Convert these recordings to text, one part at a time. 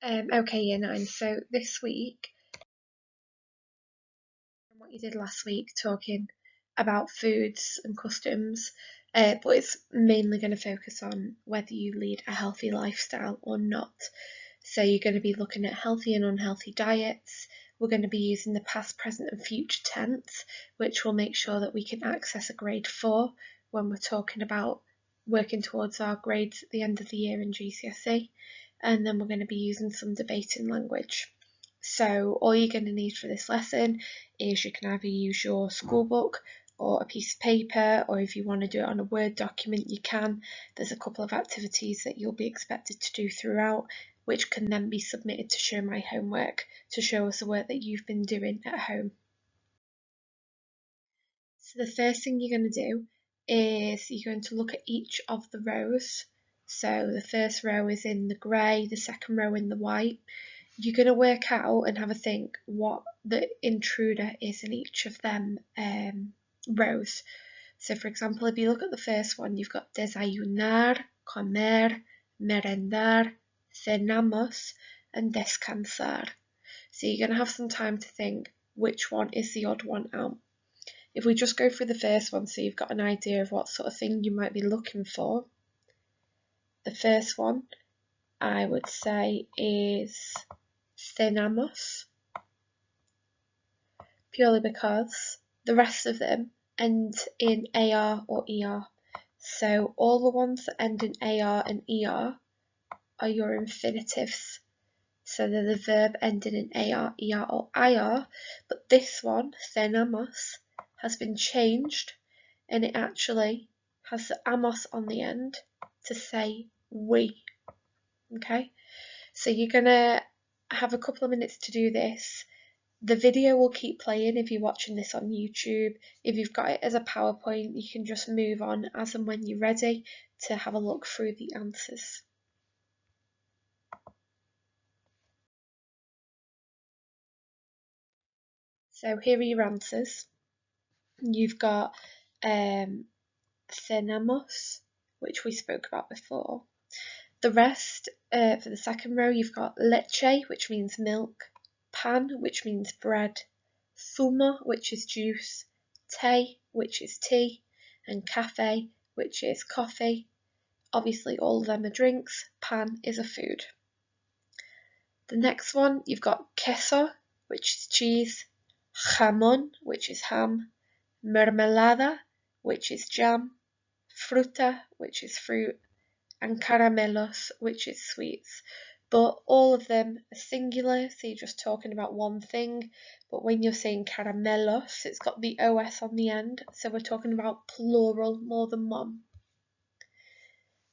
Okay, year nine. So this week, and what you did last week, talking about foods and customs, but it's mainly going to focus on whether you lead a healthy lifestyle or not. So you're going to be looking at healthy and unhealthy diets. We're going to be using the past, present, and future tense, which will make sure that we can access a grade 4 when we're talking about working towards our grades at the end of the year in GCSE. And then we're going to be using some debating language. So all you're going to need for this lesson is you can either use your school book or a piece of paper, or if you want to do it on a Word document, you can. There's a couple of activities that you'll be expected to do throughout, which can then be submitted to Show My Homework, to show us the work that you've been doing at home. So the first thing you're going to do is you're going to look at each of the rows. So the first row is in the grey, the second row in the white. You're going to work out and have a think what the intruder is in each of them rows. So for example, if you look at the first one, you've got desayunar, comer, merendar, cenamos, and descansar. So you're going to have some time to think which one is the odd one out. If we just go through the first one, so you've got an idea of what sort of thing you might be looking for. The first one, I would say, is cenamos, purely because the rest of them end in AR or ER. So all the ones that end in AR and ER are your infinitives. So they're the verb ending in AR, ER or IR. But this one, cenamos, has been changed, and it actually has the amos on the end to say we. Okay, so you're gonna have a couple of minutes to do this. The video will keep playing if you're watching this on YouTube. If you've got it as a PowerPoint, you can just move on as and when you're ready to have a look through the answers. So here are your answers. You've got cenamos, which we spoke about before. The rest, for the second row, you've got leche, which means milk, pan, which means bread, zumo, which is juice, té, which is tea, and café, which is coffee. Obviously, all of them are drinks. Pan is a food. The next one, you've got queso, which is cheese, jamón, which is ham, mermelada, which is jam, fruta, which is fruit, and caramelos, which is sweets. But all of them are singular, so you're just talking about one thing. But when you're saying caramelos, it's got the OS on the end, so we're talking about plural, more than one.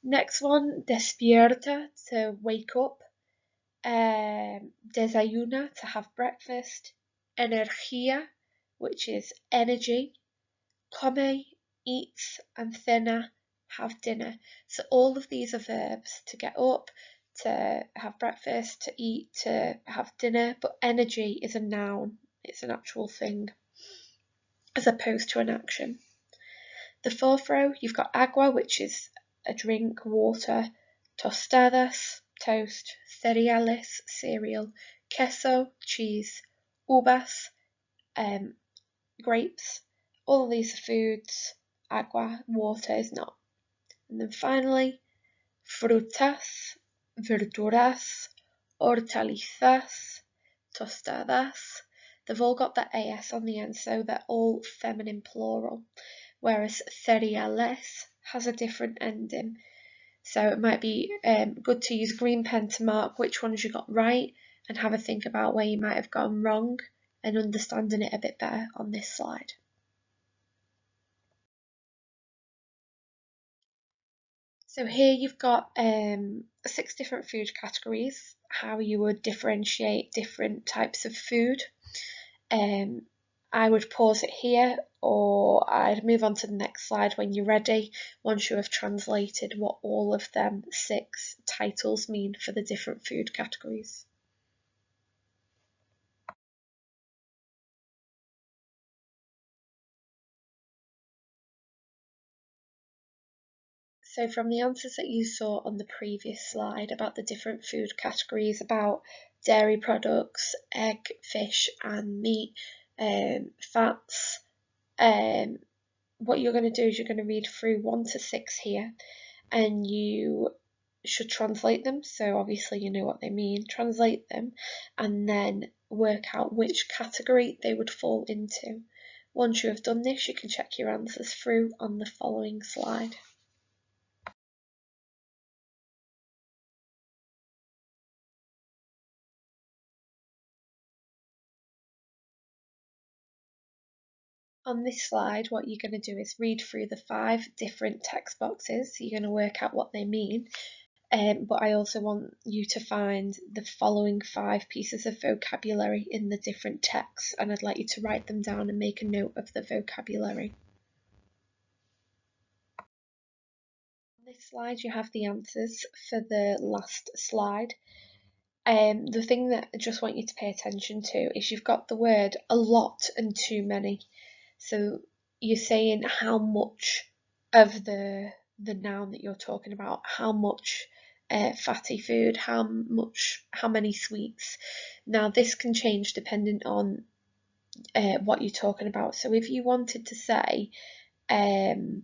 Next one, despierta, to wake up, desayuna, to have breakfast, energía, which is energy, come, eats, and cena, have dinner. So all of these are verbs: to get up, to have breakfast, to eat, to have dinner, but energy is a noun. It's an actual thing, as opposed to an action. The fourth row, you've got agua, which is a drink, water, tostadas, toast, cereales, cereal, queso, cheese, uvas, grapes. All of these are foods. Agua, water, is not. And then finally, frutas, verduras, hortalizas, tostadas. They've all got the AS on the end, so they're all feminine plural, whereas cereales has a different ending. So it might be good to use green pen to mark which ones you got right and have a think about where you might have gone wrong and understanding it a bit better on this slide. So here you've got 6 different food categories, how you would differentiate different types of food. I would pause it here, or I'd move on to the next slide when you're ready, once you have translated what all of them 6 titles mean for the different food categories. So from the answers that you saw on the previous slide about the different food categories, about dairy products, egg, fish and meat, fats, what you're going to do is you're going to read through 1 to 6 here, and you should translate them. So obviously you know what they mean, translate them, and then work out which category they would fall into. Once you have done this, you can check your answers through on the following slide. On this slide, what you're going to do is read through the 5 different text boxes. So you're going to work out what they mean. But I also want you to find the following 5 pieces of vocabulary in the different texts, and I'd like you to write them down and make a note of the vocabulary. On this slide, you have the answers for the last slide. The thing that I just want you to pay attention to is you've got the word a lot and too many. So you're saying how much of the noun that you're talking about, how much fatty food, how many sweets. Now this can change depending on what you're talking about. So if you wanted to say, I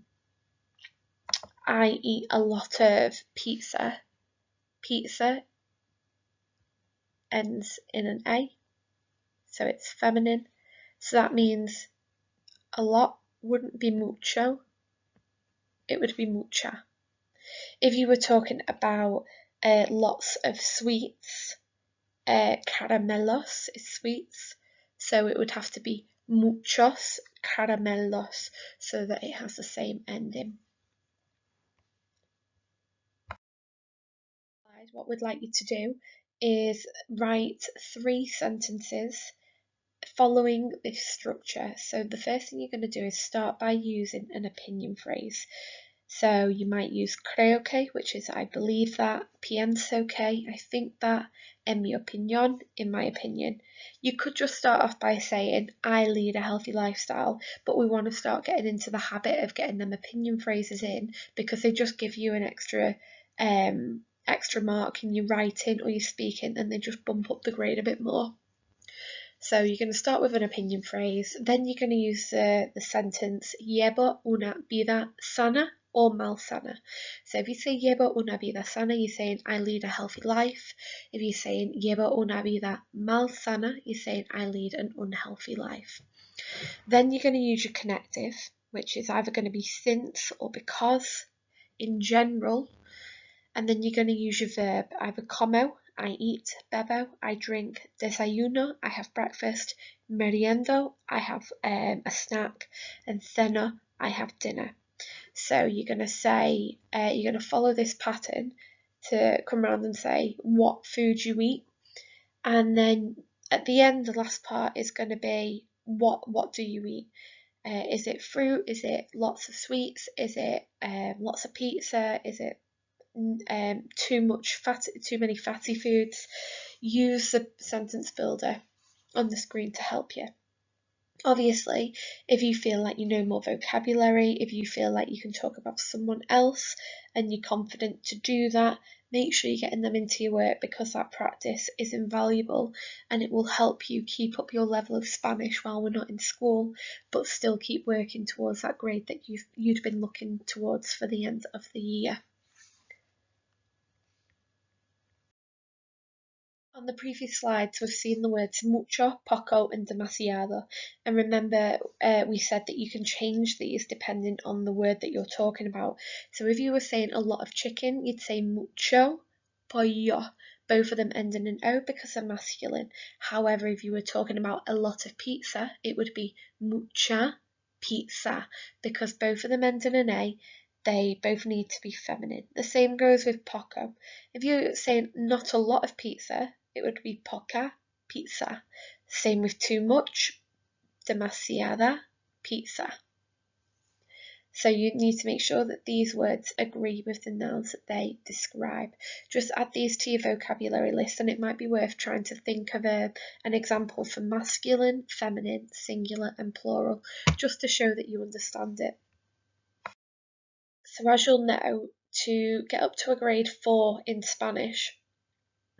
eat a lot of pizza, pizza ends in an A, so it's feminine. So that means a lot wouldn't be mucho, it would be mucha. If you were talking about lots of sweets, caramelos is sweets, so it would have to be muchos caramelos, so that it has the same ending. What we'd like you to do is write 3 sentences following this structure. So the first thing you're going to do is start by using an opinion phrase. So you might use creo que, which is I believe that, pienso que, I think that, en mi opinión, in my opinion. You could just start off by saying I lead a healthy lifestyle, but we want to start getting into the habit of getting them opinion phrases in, because they just give you an extra mark in your writing or your speaking, and they just bump up the grade a bit more. So you're going to start with an opinion phrase, then you're going to use the sentence llevo una vida sana or malsana. So if you say llevo una vida sana, you're saying I lead a healthy life. If you're saying llevo una vida malsana, you're saying I lead an unhealthy life. Then you're going to use your connective, which is either going to be since or because, in general. And then you're going to use your verb, either como, I eat, bebo, I drink, desayuno, I have breakfast, meriendo, I have a snack, and cena, I have dinner. So you're going to say, you're going to follow this pattern to come around and say what food you eat, and then at the end, the last part is going to be what do you eat? Is it fruit? Is it lots of sweets? Is it lots of pizza? Is it too many fatty foods? Use the sentence builder on the screen to help you. Obviously, if you feel like you know more vocabulary, if you feel like you can talk about someone else and you're confident to do that, make sure you're getting them into your work, because that practice is invaluable and it will help you keep up your level of Spanish while we're not in school, but still keep working towards that grade that you'd been looking towards for the end of the year. On the previous slides, we've seen the words mucho, poco, and demasiado. And remember, we said that you can change these depending on the word that you're talking about. So if you were saying a lot of chicken, you'd say mucho pollo, both of them ending in O because they're masculine. However, if you were talking about a lot of pizza, it would be mucha pizza, because both of them end in an A. They both need to be feminine. The same goes with poco. If you're saying not a lot of pizza, it would be poca pizza. Same with too much, demasiada pizza. So you need to make sure that these words agree with the nouns that they describe. Just add these to your vocabulary list, and it might be worth trying to think of an example for masculine, feminine, singular and plural, just to show that you understand it. So as you'll know, to get up to a grade 4 in Spanish,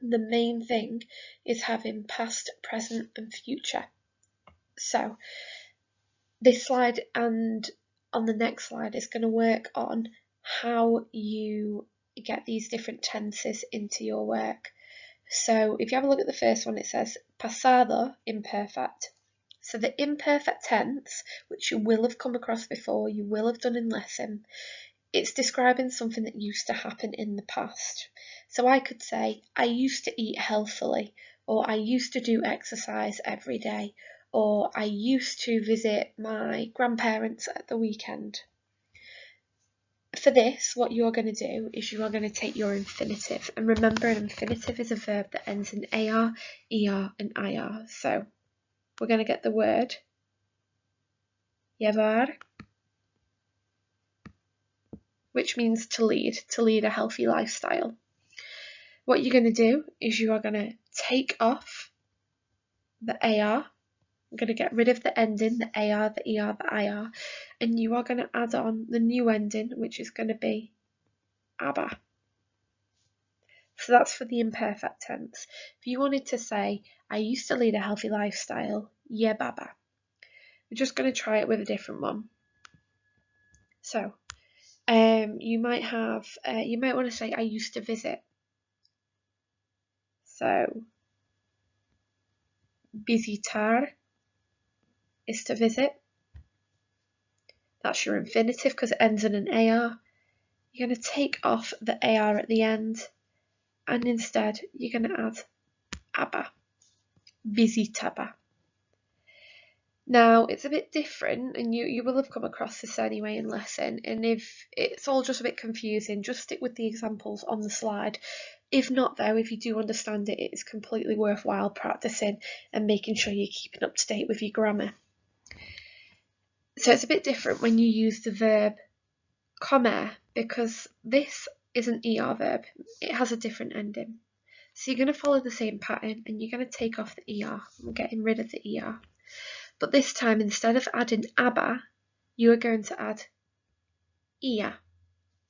the main thing is having past, present and future. So this slide and on the next slide is going to work on how you get these different tenses into your work. So if you have a look at the first one, it says pasado imperfect. So the imperfect tense, which you will have come across before, you will have done in lesson, it's describing something that used to happen in the past. So I could say, I used to eat healthily, or I used to do exercise every day, or I used to visit my grandparents at the weekend. For this, what you're going to do is you are going to take your infinitive. And remember, an infinitive is a verb that ends in AR, ER and IR. So we're going to get the word llevar, which means to lead a healthy lifestyle. What you're going to do is you are going to take off the AR. I'm going to get rid of the ending, the AR, the ER, the IR, and you are going to add on the new ending, which is going to be ABA. So that's for the imperfect tense. If you wanted to say, I used to lead a healthy lifestyle, llevaba. We're just going to try it with a different one. So, you might want to say, I used to visit. So, visitar is to visit. That's your infinitive because it ends in an AR. You're going to take off the AR at the end, and instead you're going to add ABA, visitaba. Now it's a bit different, and you will have come across this anyway in lesson, and if it's all just a bit confusing, just stick with the examples on the slide. If not though, if you do understand it, it's completely worthwhile practicing and making sure you're keeping up to date with your grammar. So it's a bit different when you use the verb comer, because this is an ER verb. It has a different ending. So you're going to follow the same pattern and you're going to take off the ER. I'm getting rid of the ER. But this time, instead of adding ABA, you are going to add IA.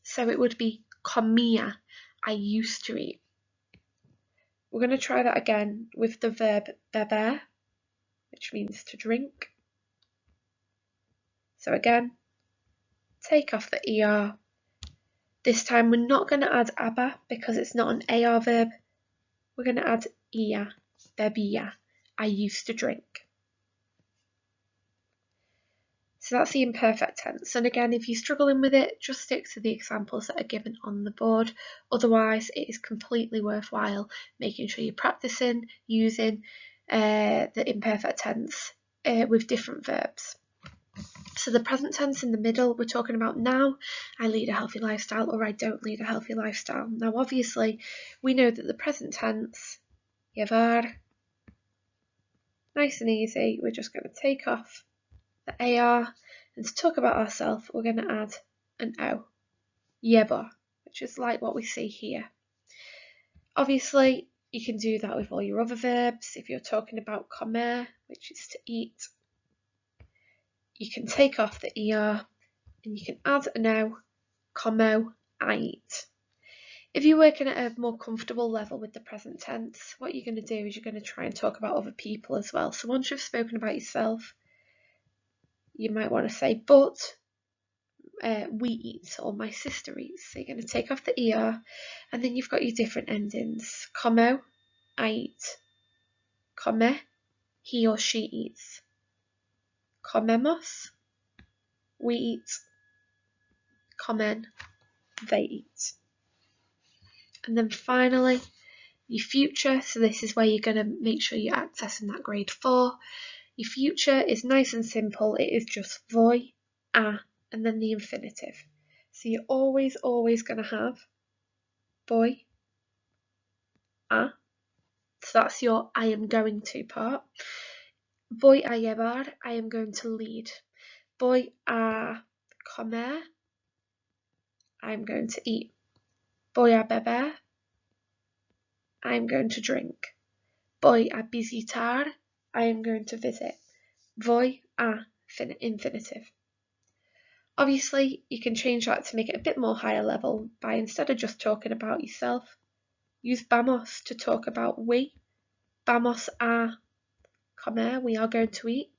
So it would be comía, I used to eat. We're going to try that again with the verb beber, which means to drink. So again, take off the ER. This time we're not going to add ABA because it's not an AR verb. We're going to add IA, bebía, I used to drink. So that's the imperfect tense. And again, if you're struggling with it, just stick to the examples that are given on the board. Otherwise, it is completely worthwhile making sure you're practicing using the imperfect tense with different verbs. So the present tense in the middle, we're talking about now, I lead a healthy lifestyle or I don't lead a healthy lifestyle. Now, obviously, we know that the present tense, llevar, nice and easy, we're just going to take off the AR, and to talk about ourselves, we're going to add an O, lleva, which is like what we see here. Obviously, you can do that with all your other verbs. If you're talking about comer, which is to eat, you can take off the ER and you can add an O, como, I eat. If you're working at a more comfortable level with the present tense, what you're going to do is you're going to try and talk about other people as well. So once you've spoken about yourself, you might want to say, but we eat, or my sister eats. So you're going to take off the ER, and then you've got your different endings. Como, I eat. Come, he or she eats. Comemos, we eat. Comen, they eat. And then finally, your future. So this is where you're going to make sure you're accessing that grade 4. Your future is nice and simple. It is just voy, a, and then the infinitive. So you're always going to have voy, a. So that's your I am going to part. Voy a llevar, I am going to lead. Voy a comer, I am going to eat. Voy a beber, I am going to drink. Voy a visitar, I am going to visit. Voy a infinitive. Obviously, you can change that to make it a bit more higher level by, instead of just talking about yourself, use vamos to talk about we. Vamos a comer, we are going to eat.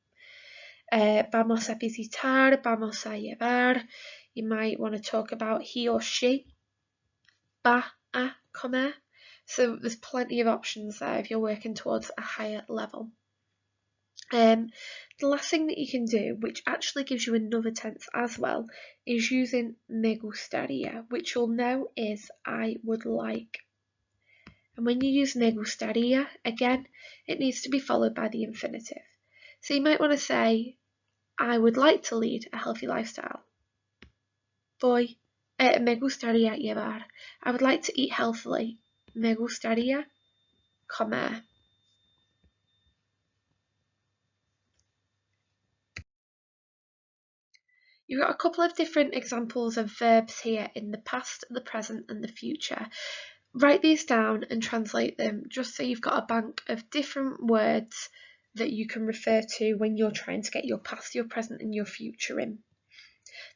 Vamos a visitar, vamos a llevar. You might want to talk about he or she. Va a comer. So there's plenty of options there if you're working towards a higher level. The last thing that you can do, which actually gives you another tense as well, is using me gustaría, which you'll know is I would like. And when you use me gustaría, again, it needs to be followed by the infinitive. So you might want to say, I would like to lead a healthy lifestyle. Me gustaría llevar. I would like to eat healthily. Me gustaría comer. You've got a couple of different examples of verbs here in the past, the present and the future. Write these down and translate them just so you've got a bank of different words that you can refer to when you're trying to get your past, your present and your future in.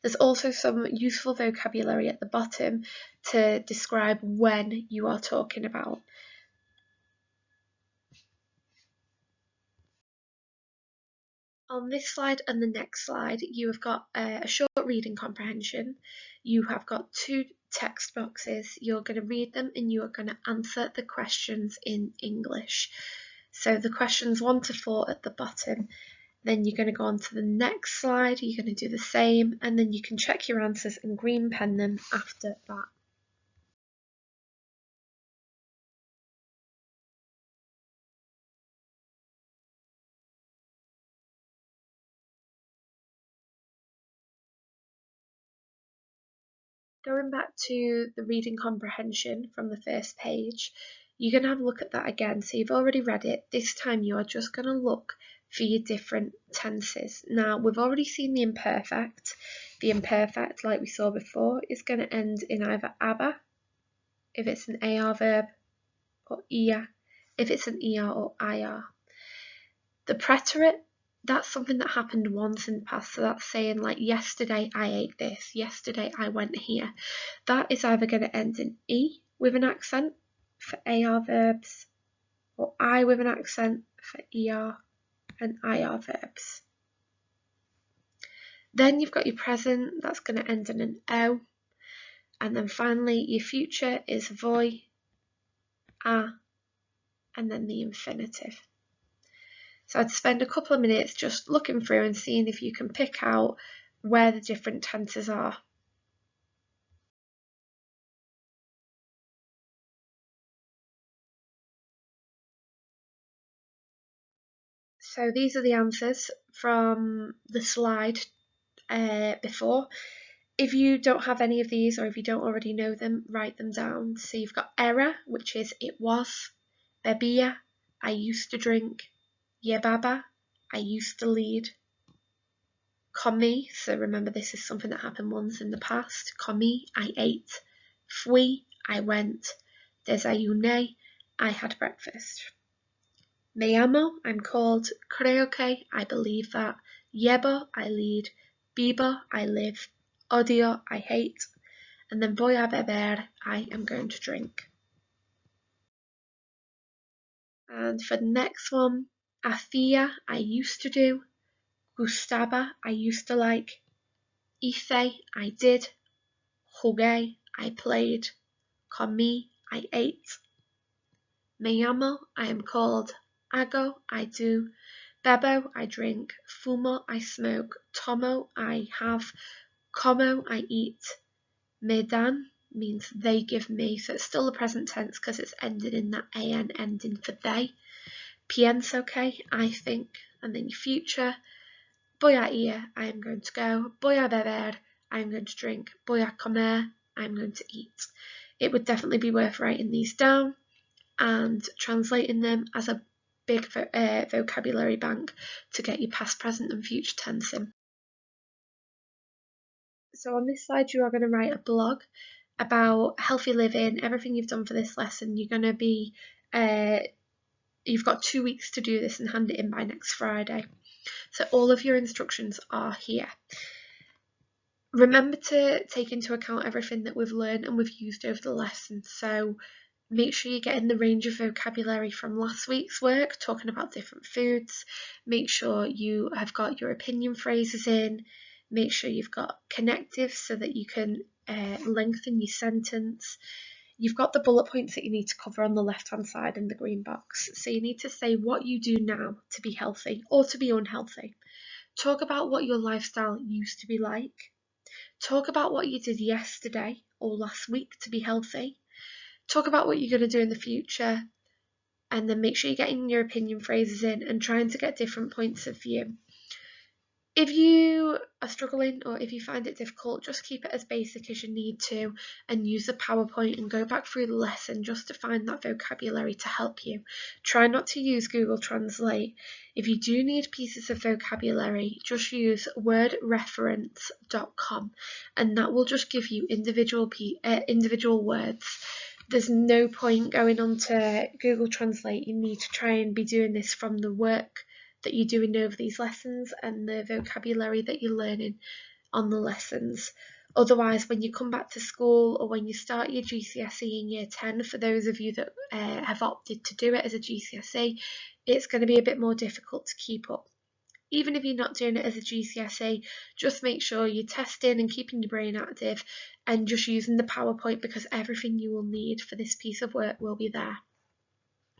There's also some useful vocabulary at the bottom to describe when you are talking about. On this slide and the next slide, you have got a short reading comprehension. You have got 2 text boxes. You're going to read them and you are going to answer the questions in English. So the questions 1 to 4 at the bottom. Then you're going to go on to the next slide. You're going to do the same, and then you can check your answers and green pen them after that. Going back to the reading comprehension from the first page, you're going to have a look at that again. So you've already read it. This time you are just going to look for your different tenses. Now, we've already seen the imperfect. The imperfect, like we saw before, is going to end in either aber, if it's an AR verb, or ia, if it's an ER or IR. The preterite, that's something that happened once in the past, so that's saying like yesterday I ate this, yesterday I went here. That is either going to end in E with an accent for AR verbs, or I with an accent for ER and IR verbs. Then you've got your present, that's going to end in an O, and then finally your future is voy, a, and then the infinitive. So I'd spend a couple of minutes just looking through and seeing if you can pick out where the different tenses are. So these are the answers from the slide before. If you don't have any of these, or if you don't already know them, write them down. So you've got era, which is it was, bebía, I used to drink, llevaba, I used to lead, comí, so remember this is something that happened once in the past, comí, I ate, fui, I went, desayuné, I had breakfast. Me llamo, I'm called, creo que, I believe that, llevo, I lead, vivo, I live, odio, I hate, and then voy a beber, I am going to drink. And for the next one, hacía, I used to do, gustaba, I used to like, hice, I did, jugué, I played, comí, I ate, me llamo, I am called, hago, I do, bebo, I drink, fumo, I smoke, tomo, I have, como, I eat, me dan means they give me, so it's still the present tense because it's ended in that an ending for they. Pienso que, I think, and then your future. Voy a ir, I am going to go. Voy a beber, I am going to drink. Voy a comer, I am going to eat. It would definitely be worth writing these down and translating them as a big vocabulary bank to get your past, present and future tense in. So on this slide you are going to write a blog about healthy living, everything you've done for this lesson. You're going to be, you've got 2 weeks to do this and hand it in by next Friday. So all of your instructions are here. Remember to take into account everything that we've learned and we've used over the lesson. So make sure you're getting the range of vocabulary from last week's work, talking about different foods. Make sure you have got your opinion phrases in. Make sure you've got connectives so that you can lengthen your sentence. You've got the bullet points that you need to cover on the left-hand side in the green box. So you need to say what you do now to be healthy or to be unhealthy. Talk about what your lifestyle used to be like. Talk about what you did yesterday or last week to be healthy. Talk about what you're going to do in the future, and then make sure you're getting your opinion phrases in and trying to get different points of view. If you are struggling or if you find it difficult, just keep it as basic as you need to and use the PowerPoint and go back through the lesson just to find that vocabulary to help you. Try not to use Google Translate. If you do need pieces of vocabulary, just use wordreference.com and that will just give you individual words. There's no point going on to Google Translate. You need to try and be doing this from the work that you're doing over these lessons and the vocabulary that you're learning on the lessons. Otherwise, when you come back to school or when you start your GCSE in year 10, for those of you that have opted to do it as a GCSE, it's going to be a bit more difficult to keep up. Even if you're not doing it as a GCSE, just make sure you're testing and keeping your brain active and just using the PowerPoint, because everything you will need for this piece of work will be there.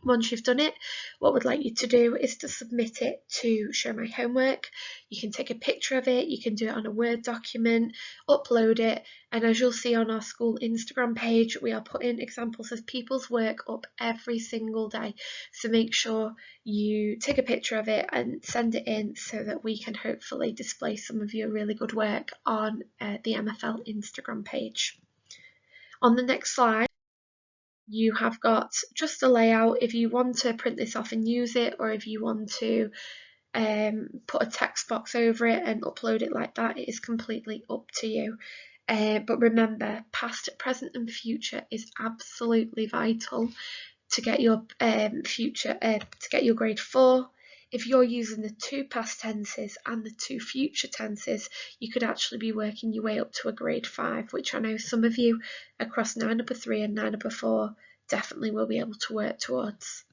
Once you've done it, what we'd like you to do is to submit it to Show My Homework. You can take a picture of it, you can do it on a Word document, upload it, and as you'll see on our school Instagram page, we are putting examples of people's work up every single day. So make sure you take a picture of it and send it in so that we can hopefully display some of your really good work on the MFL Instagram page. On the next slide, you have got just a layout. If you want to print this off and use it, or if you want to put a text box over it and upload it like that, it is completely up to you. But remember, past, present and future is absolutely vital to get your to get your grade 4. If you're using the 2 past tenses and the 2 future tenses, you could actually be working your way up to a grade 5, which I know some of you across 9 upper 3 and 9 upper 4 definitely will be able to work towards.